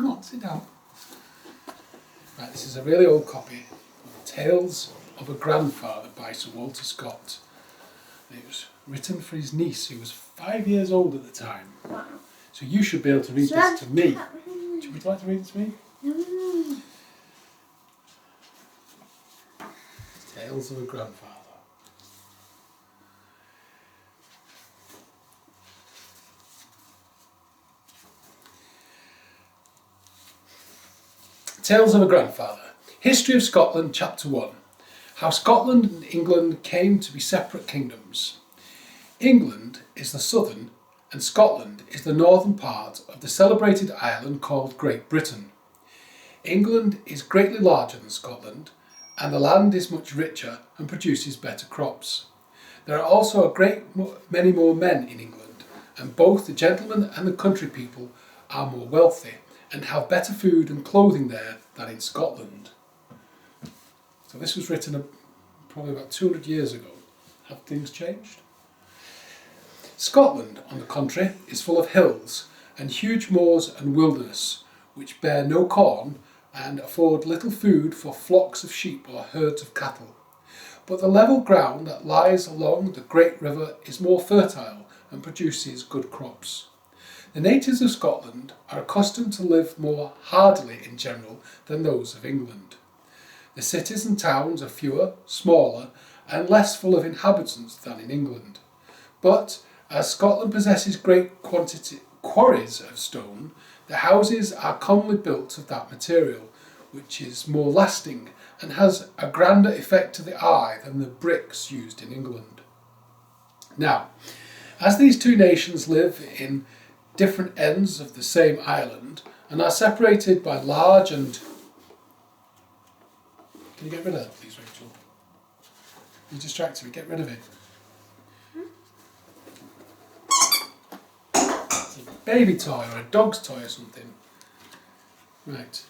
come on, sit down. Right, this is a really old copy of Tales of a Grandfather by Sir Walter Scott. It was written for his niece, who was 5 years old at the time. Wow. So you should be able to read this to me. Would you like to read it to me? Tales of a Grandfather. Tales of a Grandfather. History of Scotland, Chapter 1. How Scotland and England came to be separate kingdoms. England is the southern and Scotland is the northern part of the celebrated island called Great Britain. England is greatly larger than Scotland, and the land is much richer and produces better crops. There are also a great many more men in England, and both the gentlemen and the country people are more wealthy and have better food and clothing there than in Scotland. So this was written probably about 200 years ago. Have things changed? Scotland, on the contrary, is full of hills and huge moors and wilderness, which bear no corn and afford little food for flocks of sheep or herds of cattle. But the level ground that lies along the great river is more fertile and produces good crops. The natives of Scotland are accustomed to live more hardily in general than those of England. The cities and towns are fewer, smaller, and less full of inhabitants than in England. But as Scotland possesses great quarries of stone, the houses are commonly built of that material, which is more lasting and has a grander effect to the eye than the bricks used in England. Now, as these two nations live in different ends of the same island and are separated by large and... Can you get rid of that, please, Rachel? You're distracting me. Get rid of it. It's a baby toy or a dog's toy or something. Right.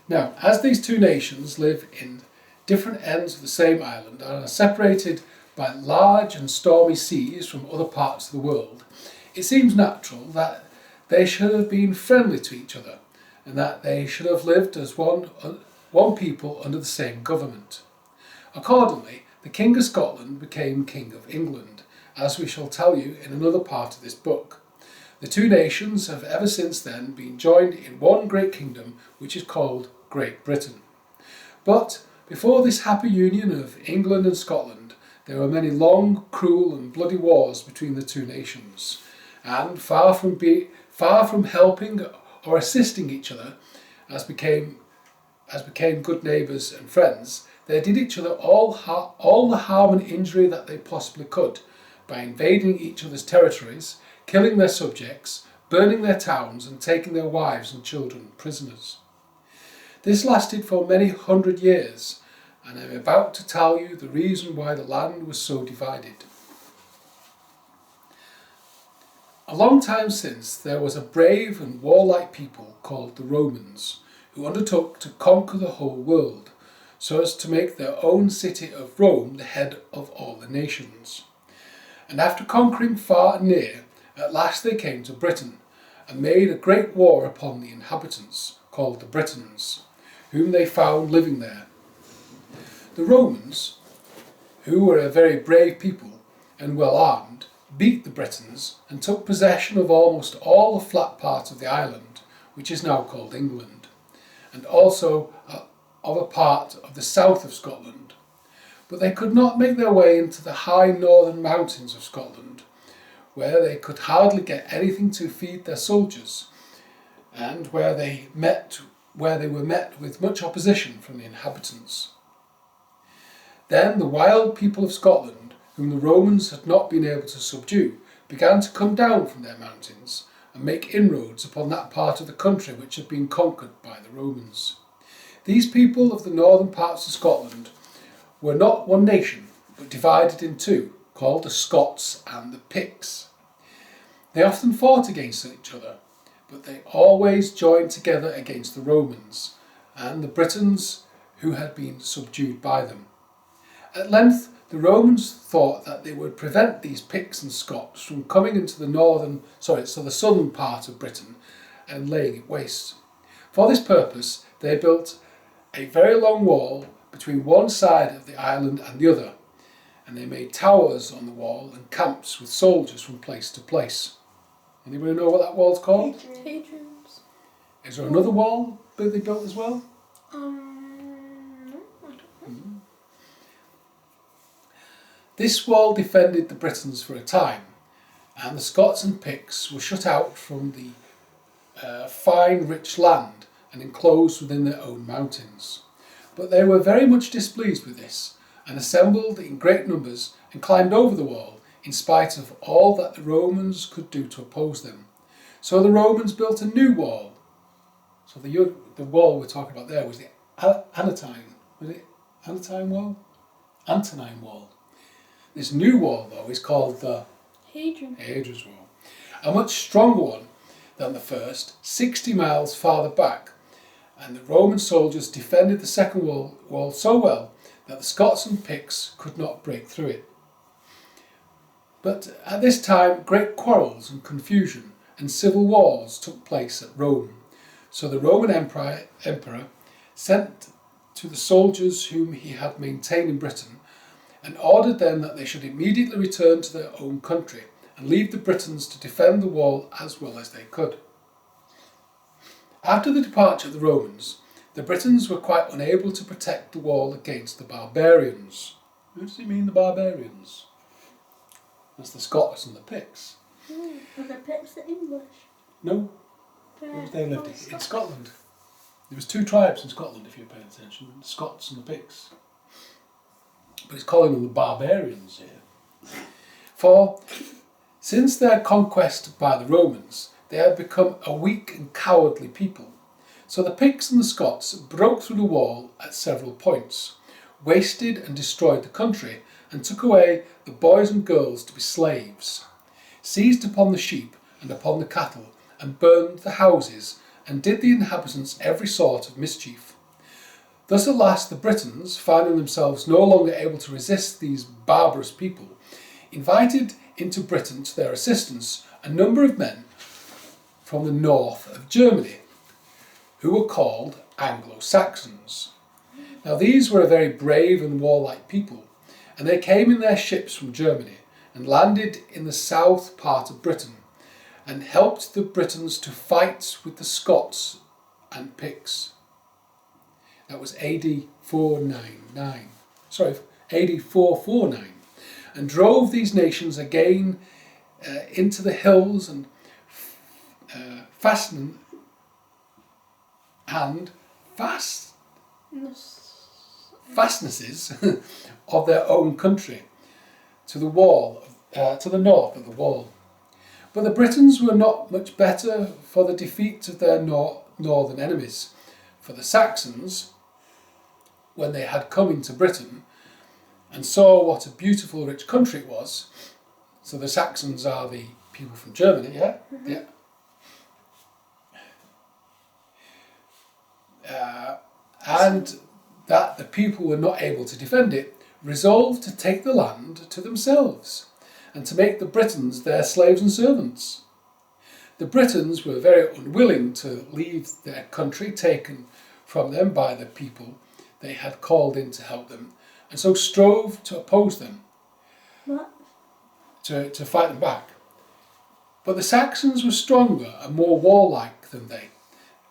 Now, as these two nations live in different ends of the same island and are separated by large and stormy seas from other parts of the world, it seems natural that they should have been friendly to each other and that they should have lived as one people under the same government. Accordingly, the King of Scotland became King of England, as we shall tell you in another part of this book. The two nations have ever since then been joined in one great kingdom, which is called Great Britain. But before this happy union of England and Scotland, there were many long, cruel and bloody wars between the two nations, and far from helping or assisting each other, as became good neighbours and friends, they did each other all the harm and injury that they possibly could, by invading each other's territories, killing their subjects, burning their towns and taking their wives and children prisoners. This lasted for many 100 years, and I am about to tell you the reason why the land was so divided. A long time since, there was a brave and warlike people called the Romans, who undertook to conquer the whole world, so as to make their own city of Rome the head of all the nations. And after conquering far and near, at last they came to Britain, and made a great war upon the inhabitants, called the Britons, whom they found living there. The Romans, who were a very brave people and well armed, beat the Britons and took possession of almost all the flat part of the island, which is now called England, and also of a part of the south of Scotland. But they could not make their way into the high northern mountains of Scotland, where they could hardly get anything to feed their soldiers, and where they were met with much opposition from the inhabitants. Then the wild people of Scotland, whom the Romans had not been able to subdue, began to come down from their mountains and make inroads upon that part of the country which had been conquered by the Romans. These people of the northern parts of Scotland were not one nation, but divided in two, called the Scots and the Picts. They often fought against each other, but they always joined together against the Romans and the Britons who had been subdued by them. At length, the Romans thought that they would prevent these Picts and Scots from coming into the southern part of Britain and laying it waste. For this purpose, they built a very long wall between one side of the island and the other, and they made towers on the wall and camps with soldiers from place to place. Anybody know what that wall's called? Hadrian's. Is there another wall that they built as well? No, I don't know. This wall defended the Britons for a time, and the Scots and Picts were shut out from the fine, rich land and enclosed within their own mountains. But they were very much displeased with this, and assembled in great numbers and climbed over the wall, in spite of all that the Romans could do to oppose them. So the Romans built a new wall. So the wall we're talking about there was the Antonine. Was it Antonine wall? Antonine wall. This new wall, though, is called the Hadrian's wall. A much stronger one than the first, 60 miles farther back. And the Roman soldiers defended the second wall so well that the Scots and Picts could not break through it. But at this time, great quarrels and confusion and civil wars took place at Rome. So the Roman emperor sent to the soldiers whom he had maintained in Britain and ordered them that they should immediately return to their own country and leave the Britons to defend the wall as well as they could. After the departure of the Romans, the Britons were quite unable to protect the wall against the barbarians. Who does he mean, the barbarians? That's the Scots and the Picts. Are the Picts the English? No, they lived in Scotland. There was two tribes in Scotland, if you're paying attention, the Scots and the Picts. But he's calling them the barbarians here. For since their conquest by the Romans, they had become a weak and cowardly people. So the Picts and the Scots broke through the wall at several points, wasted and destroyed the country, and took away the boys and girls to be slaves, seized upon the sheep and upon the cattle, and burned the houses, and did the inhabitants every sort of mischief. Thus at last the Britons, finding themselves no longer able to resist these barbarous people, invited into Britain to their assistance a number of men from the north of Germany, who were called Anglo-Saxons. Now these were a very brave and warlike people, and they came in their ships from Germany and landed in the south part of Britain, and helped the Britons to fight with the Scots and Picts. That was AD 449, and drove these nations again into the hills and fastnesses of their own country to the north of the wall. But the Britons were not much better for the defeat of their northern enemies. For the Saxons, when they had come into Britain and saw what a beautiful, rich country it was, so the Saxons are the people from Germany, yeah? Mm-hmm. Yeah. And that the people were not able to defend it, resolved to take the land to themselves and to make the Britons their slaves and servants. The Britons were very unwilling to leave their country taken from them by the people they had called in to help them, and so strove to oppose them, to fight them back. But the Saxons were stronger and more warlike than they,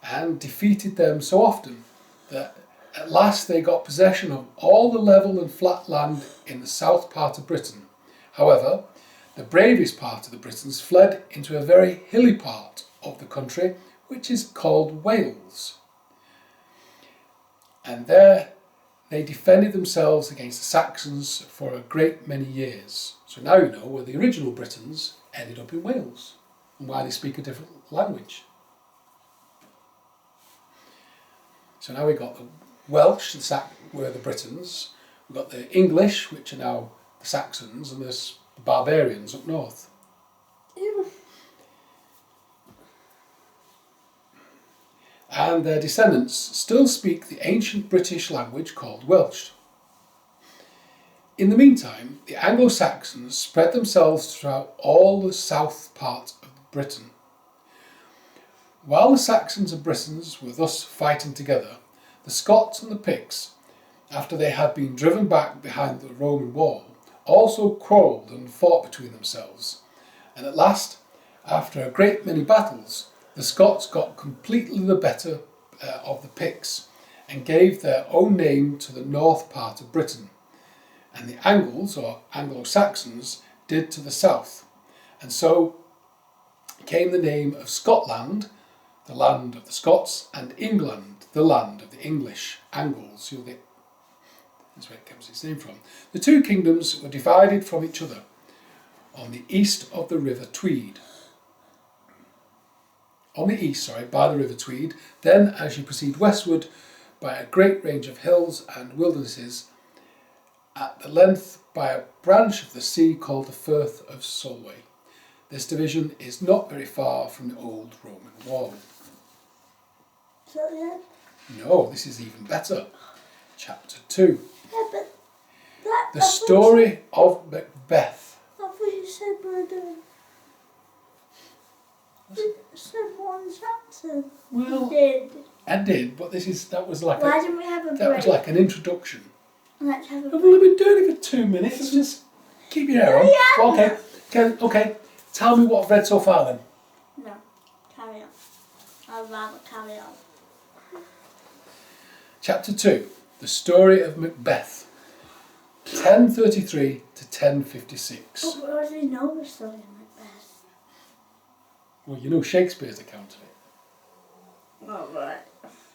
and defeated them so often that at last they got possession of all the level and flat land in the south part of Britain. However, the bravest part of the Britons fled into a very hilly part of the country, which is called Wales. And there they defended themselves against the Saxons for a great many years. So now you know where the original Britons ended up in Wales and why they speak a different language. So now we've got the Welsh, were the Britons. We've got the English, which are now the Saxons, and there's the barbarians up north. Ew. And their descendants still speak the ancient British language called Welsh. In the meantime, the Anglo-Saxons spread themselves throughout all the south part of Britain. While the Saxons and Britons were thus fighting together, the Scots and the Picts, after they had been driven back behind the Roman wall, also quarrelled and fought between themselves. And at last, after a great many battles, the Scots got completely the better of the Picts and gave their own name to the north part of Britain, and the Angles, or Anglo-Saxons, did to the south. And so came the name of Scotland, the land of the Scots, and England, the land of the English, Angles. That's where it comes its name from. The two kingdoms were divided from each other on the east of the River Tweed. On the east, by the River Tweed. Then, as you proceed westward, by a great range of hills and wildernesses, at the length by a branch of the sea called the Firth of Solway. This division is not very far from the old Roman wall. Is that the end? No, this is even better. Chapter 2. Yeah, but that... The story of Macbeth. I thought you said we were doing... You said one chapter. Well, You did. I did, but that was like Why didn't we have a break? that was like an introduction. Let's have a I've break. only been doing it for 2 minutes. Just keep your hair on. Yeah. Okay. Tell me what I've read so far then. No, carry on. I'd rather carry on. Chapter 2. The story of Macbeth. 1033 to 1056. But we already know the story of Macbeth. Well, you know Shakespeare's account of it. Alright.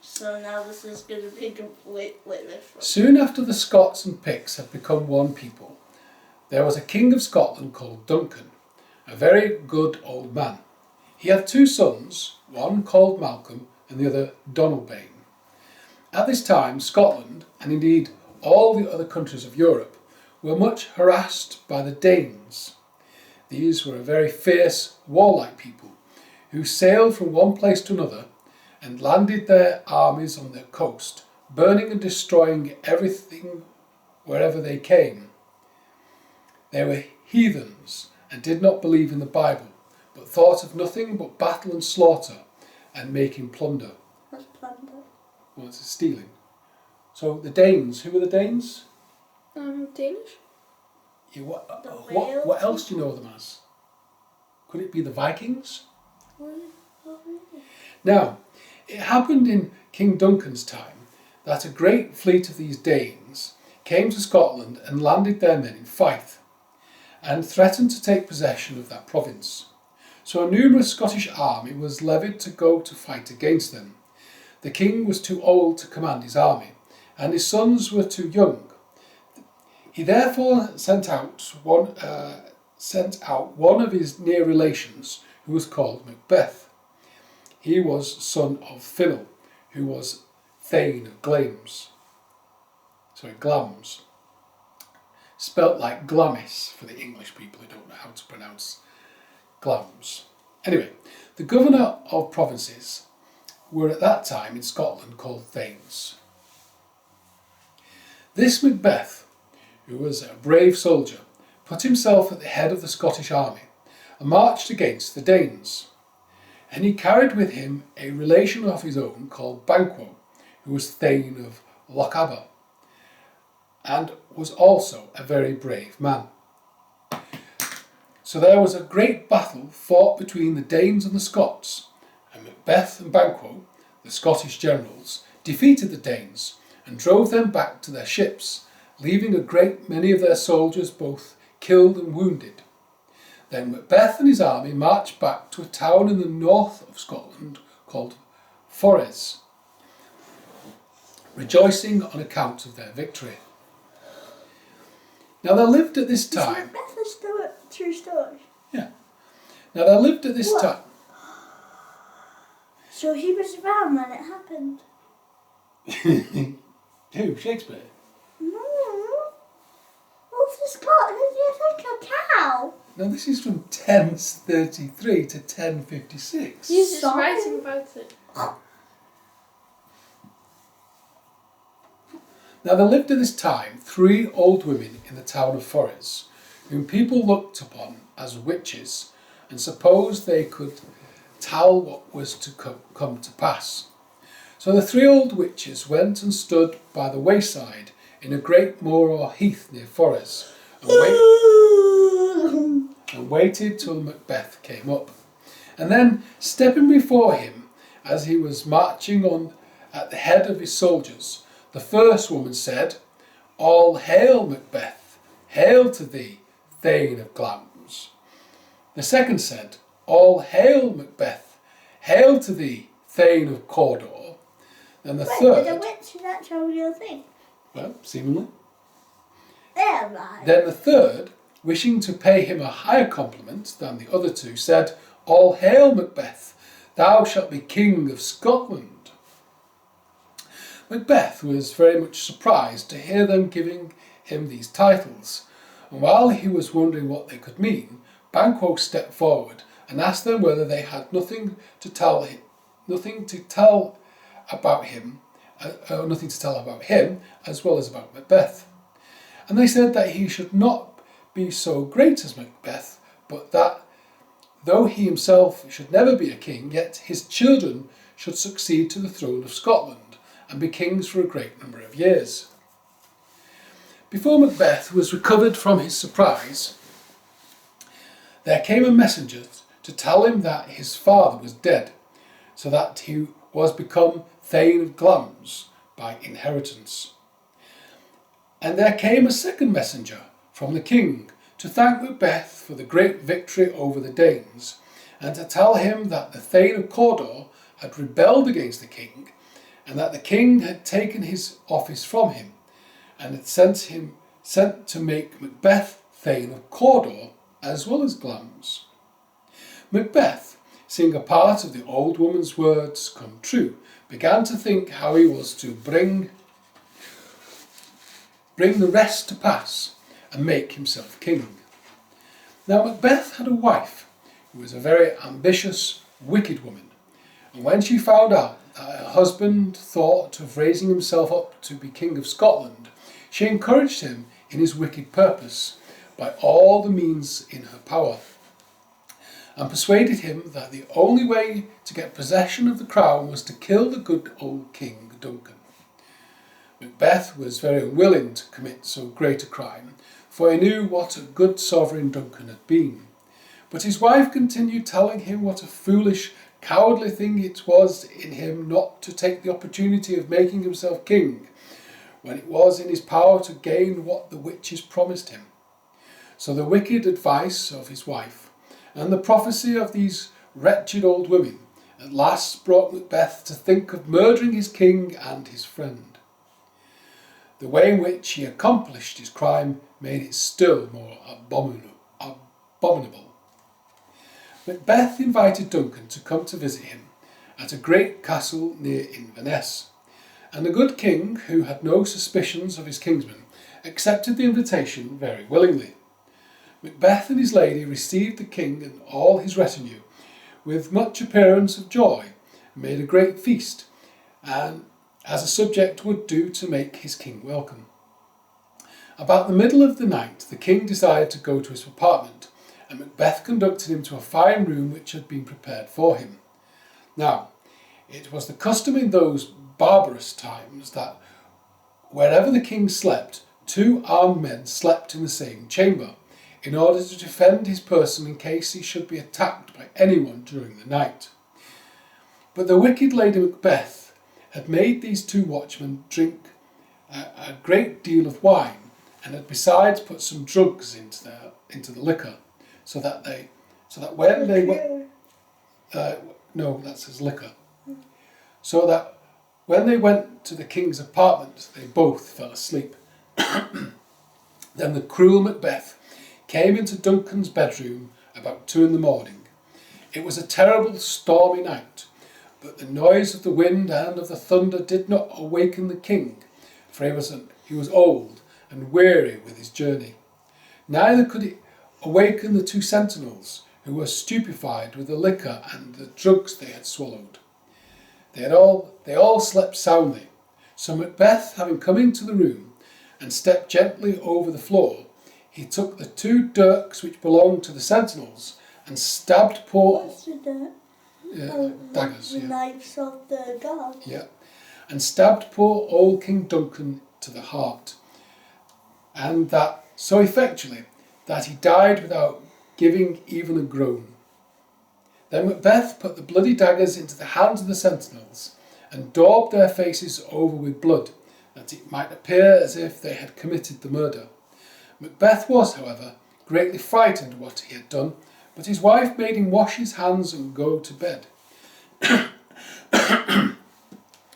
So now this is going to be completely different. Soon after the Scots and Picts had become one people, there was a king of Scotland called Duncan, a very good old man. He had 2 sons, one called Malcolm and the other Donalbain. At this time, Scotland, and indeed all the other countries of Europe, were much harassed by the Danes. These were a very fierce, warlike people, who sailed from one place to another and landed their armies on the coast, burning and destroying everything wherever they came. They were heathens and did not believe in the Bible, but thought of nothing but battle and slaughter and making plunder. What's plunder? Well, it's stealing. So the Danes, who were the Danes? Danish. What else do you know them as? Could it be the Vikings? Now, it happened in King Duncan's time that a great fleet of these Danes came to Scotland and landed their men in Fife, and threatened to take possession of that province. So a numerous Scottish army was levied to go to fight against them. The king was too old to command his army, and his sons were too young. He therefore sent out one of his near relations, who was called Macbeth. He was son of Finnel, who was Thane of Glams, spelt like Glamis for the English people who don't know how to pronounce Glams. Anyway, the governor of provinces were at that time in Scotland called Thanes. This Macbeth, who was a brave soldier, put himself at the head of the Scottish army and marched against the Danes. And he carried with him a relation of his own called Banquo, who was Thane of Lochaber, and was also a very brave man. So there was a great battle fought between the Danes and the Scots, and Macbeth and Banquo, the Scottish generals, defeated the Danes and drove them back to their ships, leaving a great many of their soldiers both killed and wounded. Then Macbeth and his army marched back to a town in the north of Scotland called Forres, rejoicing on account of their victory. Now there lived at this time... Is Macbeth a true story? Yeah. Now there lived at this time... So he was around when it happened? Who? Shakespeare? No. Wolf the Scotland, you think a cow? Now this is from 1033 to 1056. He's just writing about it. Now there lived at this time 3 old women in the town of Forres, whom people looked upon as witches and supposed they could tell what was to come to pass. So the three old witches went and stood by the wayside in a great moor or heath near Forres, and waited till Macbeth came up. And then, stepping before him, as he was marching on at the head of his soldiers, the first woman said, "All hail, Macbeth! Hail to thee, Thane of Glamis." The second said, "All hail, Macbeth! Hail to thee, Thane of Cawdor." And the third... Did a witch that's a real thing? Well, seemingly. Yeah, right. Then the third, wishing to pay him a higher compliment than the other two, said, "All hail, Macbeth! Thou shalt be King of Scotland." Macbeth was very much surprised to hear them giving him these titles, and while he was wondering what they could mean, Banquo stepped forward and asked them whether they had nothing to tell about him as well as about Macbeth. And they said that he should not be so great as Macbeth, but that though he himself should never be a king, yet his children should succeed to the throne of Scotland and be kings for a great number of years. Before Macbeth was recovered from his surprise, there came a messenger to tell him that his father was dead, so that he was become Thane of Glamis by inheritance. And there came a second messenger from the king to thank Macbeth for the great victory over the Danes, and to tell him that the Thane of Cawdor had rebelled against the king, and that the king had taken his office from him, and had sent to make Macbeth Thane of Cawdor as well as Glamis. Macbeth, seeing a part of the old woman's words come true, began to think how he was to bring the rest to pass and make himself king. Now Macbeth had a wife who was a very ambitious, wicked woman, and when she found out that her husband thought of raising himself up to be King of Scotland, she encouraged him in his wicked purpose by all the means in her power, and persuaded him that the only way to get possession of the crown was to kill the good old King Duncan. Macbeth was very unwilling to commit so great a crime, for he knew what a good sovereign Duncan had been. But his wife continued telling him what a foolish, cowardly thing it was in him not to take the opportunity of making himself king, when it was in his power to gain what the witches promised him. So the wicked advice of his wife and the prophecy of these wretched old women at last brought Macbeth to think of murdering his king and his friend. The way in which he accomplished his crime made it still more abominable. Macbeth invited Duncan to come to visit him at a great castle near Inverness, and the good king, who had no suspicions of his kinsman, accepted the invitation very willingly. Macbeth and his lady received the king and all his retinue with much appearance of joy, and made a great feast, and as a subject would do to make his king welcome. About the middle of the night the king decided to go to his apartment, and Macbeth conducted him to a fine room which had been prepared for him. Now, it was the custom in those barbarous times that wherever the king slept, 2 armed men slept in the same chamber, in order to defend his person in case he should be attacked by anyone during the night. But the wicked Lady Macbeth had made these 2 watchmen drink a great deal of wine, and had besides put some drugs into the liquor, so that when they went to the king's apartment, they both fell asleep. Then the cruel Macbeth came into Duncan's bedroom about 2 in the morning. It was a terrible stormy night, but the noise of the wind and of the thunder did not awaken the king, for he was old and weary with his journey. Neither could it awaken the 2 sentinels, who were stupefied with the liquor and the drugs they had swallowed. They all slept soundly, so Macbeth, having come into the room and stepped gently over the floor, he took the 2 dirks which belonged to the sentinels and stabbed poor... What's the dirt? daggers. The Yeah. knives of the guards. Yeah. And stabbed poor old King Duncan to the heart, and that so effectually that he died without giving even a groan. Then Macbeth put the bloody daggers into the hands of the sentinels and daubed their faces over with blood, that it might appear as if they had committed the murder. Macbeth was, however, greatly frightened at what he had done, but his wife made him wash his hands and go to bed.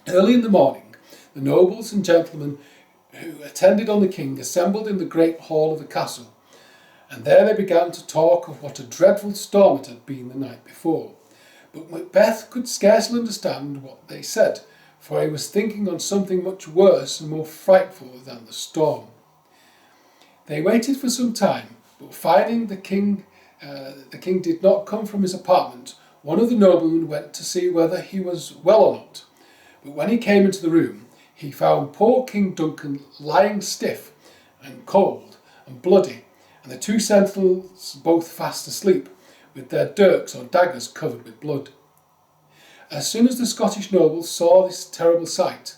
Early in the morning, the nobles and gentlemen who attended on the king assembled in the great hall of the castle, and there they began to talk of what a dreadful storm it had been the night before. But Macbeth could scarcely understand what they said, for he was thinking on something much worse and more frightful than the storm. They waited for some time, but finding the king did not come from his apartment, one of the noblemen went to see whether he was well or not. But when he came into the room, he found poor King Duncan lying stiff and cold and bloody, and the two sentinels both fast asleep, with their dirks or daggers covered with blood. As soon as the Scottish nobles saw this terrible sight,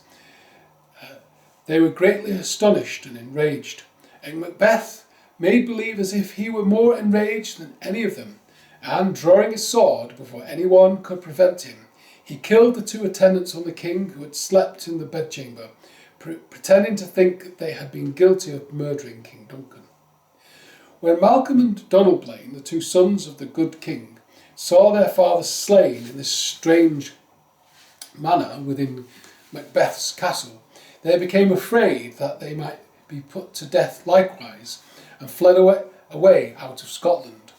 they were greatly astonished and enraged, and Macbeth made believe as if he were more enraged than any of them, and drawing his sword before anyone could prevent him, he killed the two attendants on the king who had slept in the bedchamber, pretending to think that they had been guilty of murdering King Duncan. When Malcolm and Donalbain, the two sons of the good king, saw their father slain in this strange manner within Macbeth's castle, they became afraid that they might be put to death likewise, and fled away out of Scotland.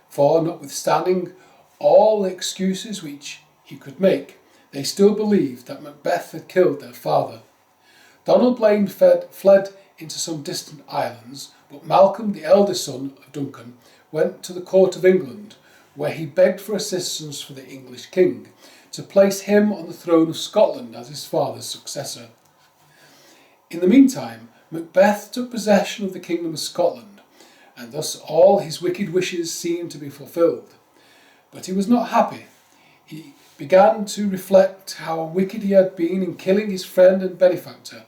For, notwithstanding all the excuses which he could make, they still believed that Macbeth had killed their father. Donalbain fled into some distant islands, but Malcolm, the eldest son of Duncan, went to the court of England, where he begged for assistance for the English king, to place him on the throne of Scotland as his father's successor. In the meantime, Macbeth took possession of the kingdom of Scotland, and thus all his wicked wishes seemed to be fulfilled. But he was not happy. He began to reflect how wicked he had been in killing his friend and benefactor,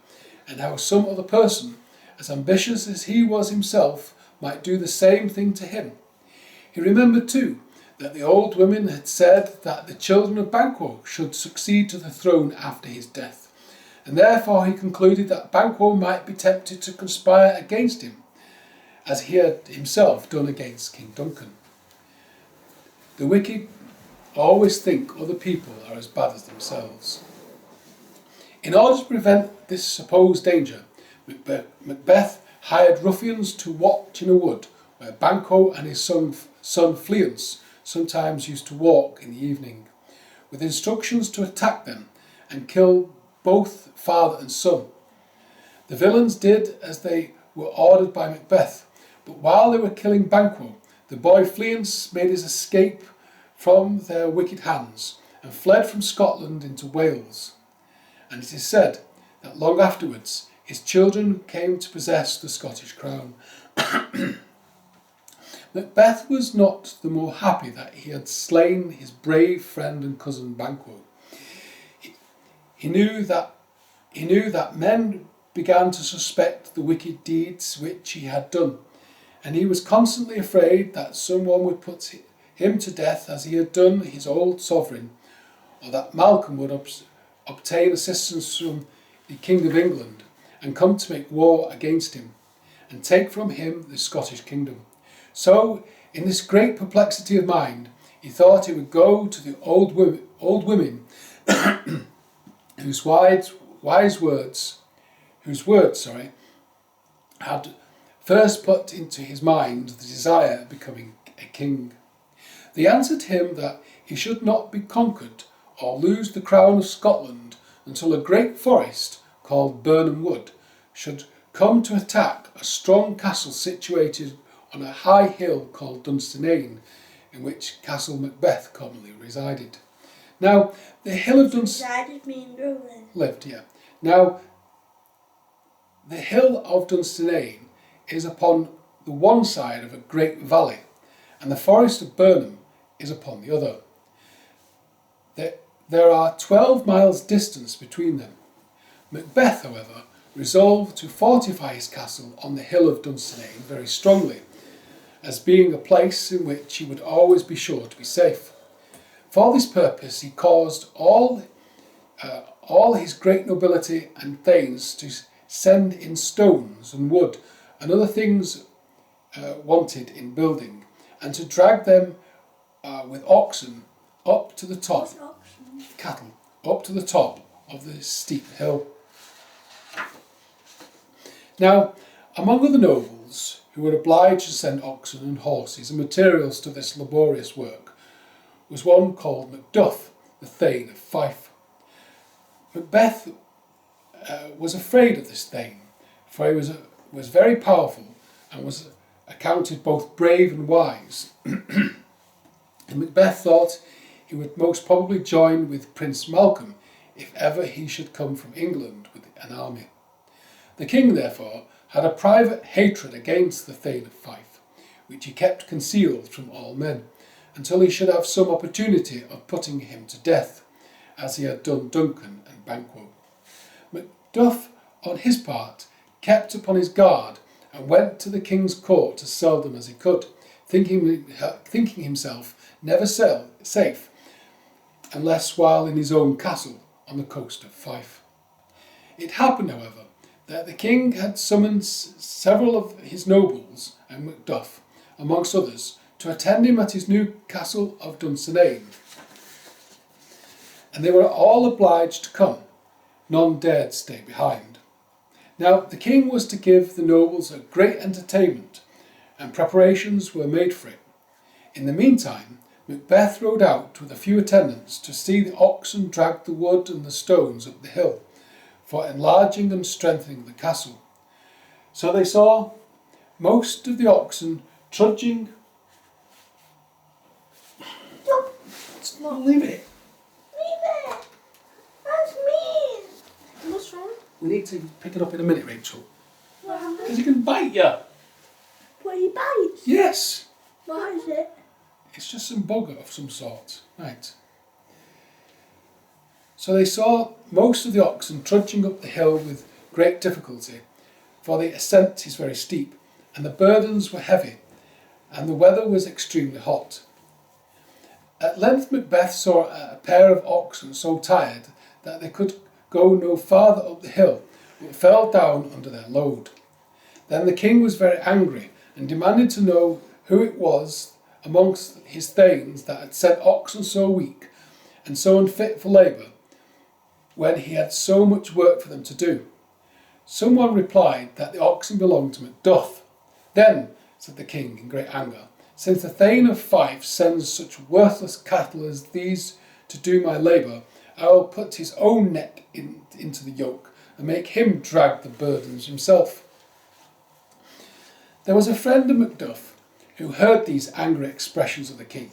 and how some other person, as ambitious as he was himself, might do the same thing to him. He remembered too that the old women had said that the children of Banquo should succeed to the throne after his death, and therefore he concluded that Banquo might be tempted to conspire against him, as he had himself done against King Duncan. The wicked always think other people are as bad as themselves. In order to prevent this supposed danger, Macbeth hired ruffians to watch in a wood where Banquo and his son Fleance sometimes used to walk in the evening, with instructions to attack them and kill both father and son. The villains did as they were ordered by Macbeth, but while they were killing Banquo, the boy Fleance made his escape from their wicked hands and fled from Scotland into Wales. And it is said that long afterwards his children came to possess the Scottish crown. Macbeth was not the more happy that he had slain his brave friend and cousin Banquo. He knew that men began to suspect the wicked deeds which he had done, and he was constantly afraid that someone would put him to death as he had done his old sovereign, or that Malcolm would obtain assistance from the King of England and come to make war against him and take from him the Scottish kingdom. So, in this great perplexity of mind, he thought he would go to the old women whose words had first put into his mind the desire of becoming a king. They answered him that he should not be conquered or lose the crown of Scotland until a great forest called Birnam Wood should come to attack a strong castle situated on a high hill called Dunsinane, in which Castle Macbeth commonly resided. Now, the hill of Dunsinane lived. Now, the hill of Dunsinane is upon the one side of a great valley, and the forest of Birnam is upon the other. There are 12 miles distance between them. Macbeth, however, resolved to fortify his castle on the hill of Dunsinane very strongly, as being a place in which he would always be sure to be safe. For this purpose he caused all his great nobility and thanes to send in stones and wood and other things wanted in building, and to drag them with oxen up to the top, cattle, up to the top of the steep hill. Now, among other nobles who were obliged to send oxen and horses and materials to this laborious work was one called Macduff, the Thane of Fife. Macbeth was afraid of this Thane, for he was very powerful and was accounted both brave and wise. And Macbeth thought he would most probably join with Prince Malcolm if ever he should come from England with an army. The king, therefore, had a private hatred against the Thane of Fife, which he kept concealed from all men, until he should have some opportunity of putting him to death, as he had done Duncan and Banquo. Macduff, on his part, kept upon his guard and went to the king's court as seldom as he could, thinking himself never safe unless while in his own castle on the coast of Fife. It happened, however, that the king had summoned several of his nobles and Macduff, amongst others, to attend him at his new castle of Dunsinane, and they were all obliged to come. None dared stay behind. Now the king was to give the nobles a great entertainment, and preparations were made for it. In the meantime, Macbeth rode out with a few attendants to see the oxen drag the wood and the stones up the hill, for enlarging and strengthening the castle. So they saw most of the oxen trudging. Leave it. Leave it. That's mean. What's wrong? We need to pick it up in a minute, Rachel. What happened? Because he can bite you. What, he bites? Yes. What is it? It's just some bugger of some sort. Right. So they saw most of the oxen trudging up the hill with great difficulty, for the ascent is very steep, and the burdens were heavy, and the weather was extremely hot. At length Macbeth saw a pair of oxen so tired that they could go no farther up the hill, but fell down under their load. Then the king was very angry, and demanded to know who it was amongst his thanes that had sent oxen so weak and so unfit for labour, when he had so much work for them to do. Someone replied that the oxen belonged to Macduff. Then, said the king in great anger, since the Thane of Fife sends such worthless cattle as these to do my labour, I will put his own neck into the yoke and make him drag the burdens himself. There was a friend of Macduff who heard these angry expressions of the king,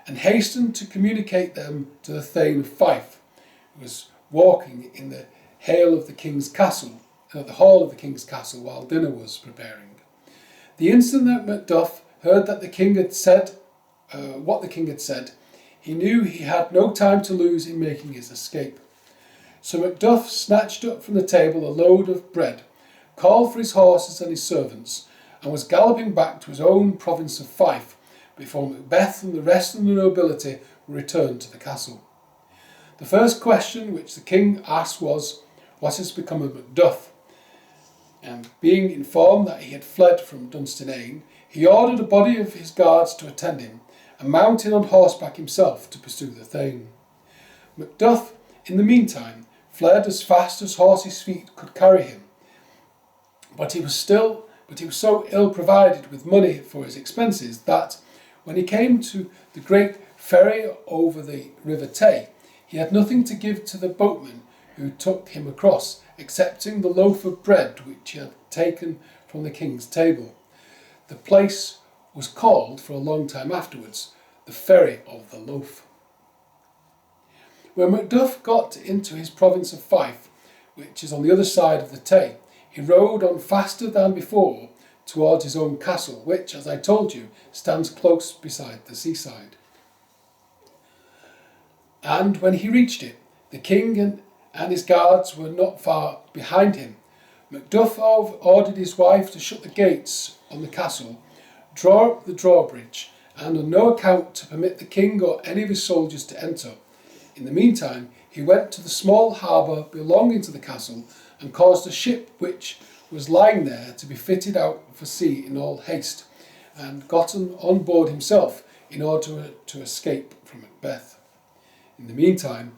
and hastened to communicate them to the Thane of Fife, who was walking in the hall of the king's castle while dinner was preparing. The instant that Macduff heard that the king had said what the king had said, he knew he had no time to lose in making his escape. So Macduff snatched up from the table a load of bread, called for his horses and his servants, and was galloping back to his own province of Fife before Macbeth and the rest of the nobility returned to the castle. The first question which the king asked was, "What has become of Macduff?" And being informed that he had fled from Dunsinane, he ordered a body of his guards to attend him, and mounted on horseback himself to pursue the Thane. Macduff, in the meantime, fled as fast as horse's feet could carry him, but he was so ill provided with money for his expenses that, when he came to the great ferry over the River Tay, he had nothing to give to the boatman who took him across, excepting the loaf of bread which he had taken from the king's table. The place was called, for a long time afterwards, the Ferry of the Loaf. When Macduff got into his province of Fife, which is on the other side of the Tay, he rode on faster than before towards his own castle, which, as I told you, stands close beside the seaside. And when he reached it, the king and his guards were not far behind him. Macduff ordered his wife to shut the gates on the castle, draw up the drawbridge, and on no account to permit the king or any of his soldiers to enter. In the meantime, he went to the small harbour belonging to the castle and caused a ship which was lying there to be fitted out for sea in all haste, and gotten on board himself in order to escape from Macbeth. In the meantime,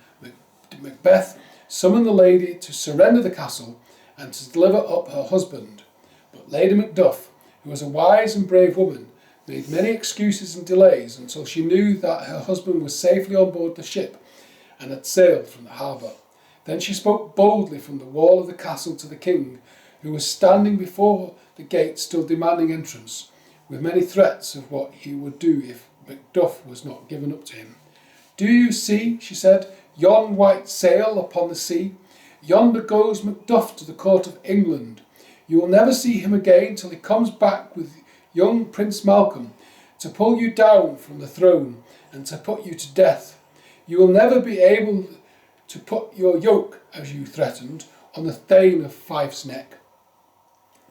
Macbeth summoned the lady to surrender the castle and to deliver up her husband. But Lady Macduff, who was a wise and brave woman, made many excuses and delays until she knew that her husband was safely on board the ship and had sailed from the harbour. Then she spoke boldly from the wall of the castle to the king, who was standing before the gate still demanding entrance, with many threats of what he would do if Macduff was not given up to him. "Do you see," she said, "yon white sail upon the sea? Yonder goes Macduff to the court of England. You will never see him again till he comes back with young Prince Malcolm to pull you down from the throne and to put you to death. You will never be able to put your yoke, as you threatened, on the Thane of Fife's neck."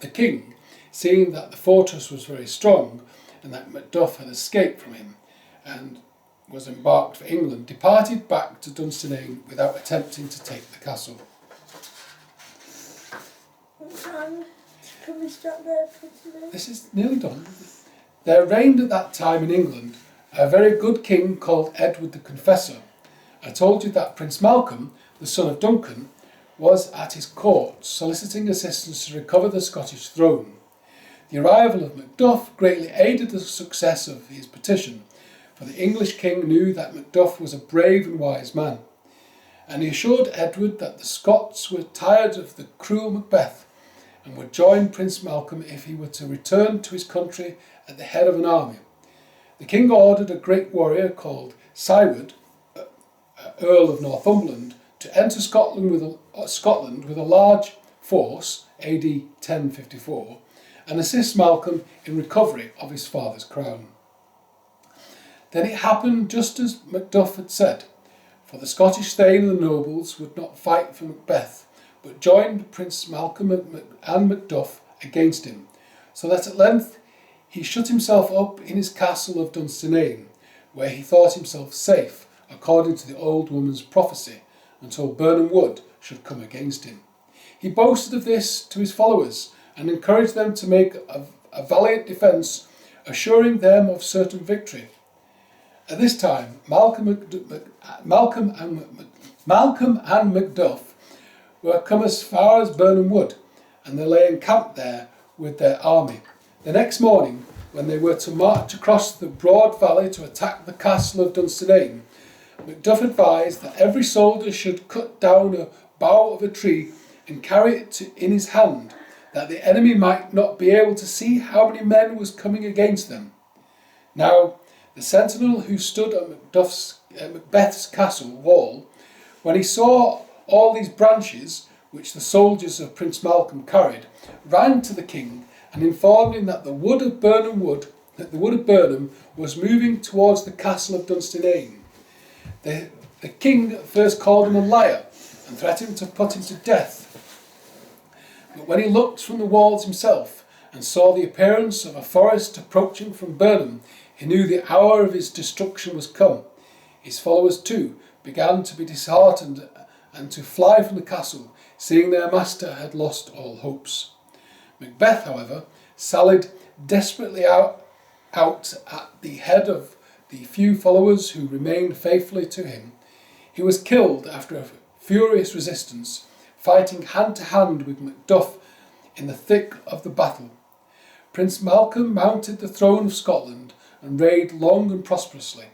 The king, seeing that the fortress was very strong and that Macduff had escaped from him and was embarked for England, departed back to Dunsinane without attempting to take the castle. Can we stop there for today? This is nearly done. There reigned at that time in England a very good king called Edward the Confessor. I told you that Prince Malcolm, the son of Duncan, was at his court soliciting assistance to recover the Scottish throne. The arrival of Macduff greatly aided the success of his petition, for the English king knew that Macduff was a brave and wise man, and he assured Edward that the Scots were tired of the cruel Macbeth and would join Prince Malcolm if he were to return to his country at the head of an army. The king ordered a great warrior called Siward, Earl of Northumberland, to enter Scotland with a large force, AD 1054, and assist Malcolm in recovery of his father's crown. Then it happened just as Macduff had said, for the Scottish Thane and the nobles would not fight for Macbeth, but joined Prince Malcolm and Macduff against him, so that at length he shut himself up in his castle of Dunsinane, where he thought himself safe, according to the old woman's prophecy, until Birnam Wood should come against him. He boasted of this to his followers and encouraged them to make a valiant defence, assuring them of certain victory. At this time, Malcolm and Macduff were come as far as Birnam Wood, and they lay encamped there with their army. The next morning, when they were to march across the broad valley to attack the castle of Dunsinane, Macduff advised that every soldier should cut down a bough of a tree and carry it in his hand, that the enemy might not be able to see how many men was coming against them. Now, the sentinel who stood at Macbeth's castle wall, when he saw all these branches which the soldiers of Prince Malcolm carried, ran to the king and informed him that the wood of Birnam was moving towards the castle of Dunsinane. The king at first called him a liar and threatened to put him to death. But when he looked from the walls himself and saw the appearance of a forest approaching from Birnam, he knew the hour of his destruction was come. His followers too began to be disheartened and to fly from the castle, seeing their master had lost all hopes. Macbeth, however, sallied desperately out at the head of the few followers who remained faithfully to him. He was killed after a furious resistance, fighting hand to hand with Macduff in the thick of the battle. Prince Malcolm mounted the throne of Scotland and reigned long and prosperously.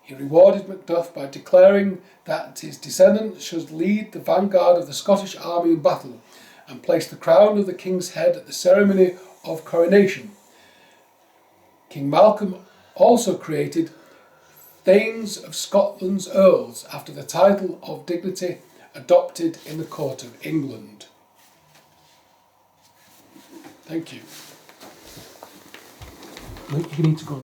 He rewarded Macduff by declaring that his descendant should lead the vanguard of the Scottish army in battle and place the crown of the king's head at the ceremony of coronation. King Malcolm also created Thanes of Scotland's earls after the title of dignity adopted in the court of England. Thank you. You need to go.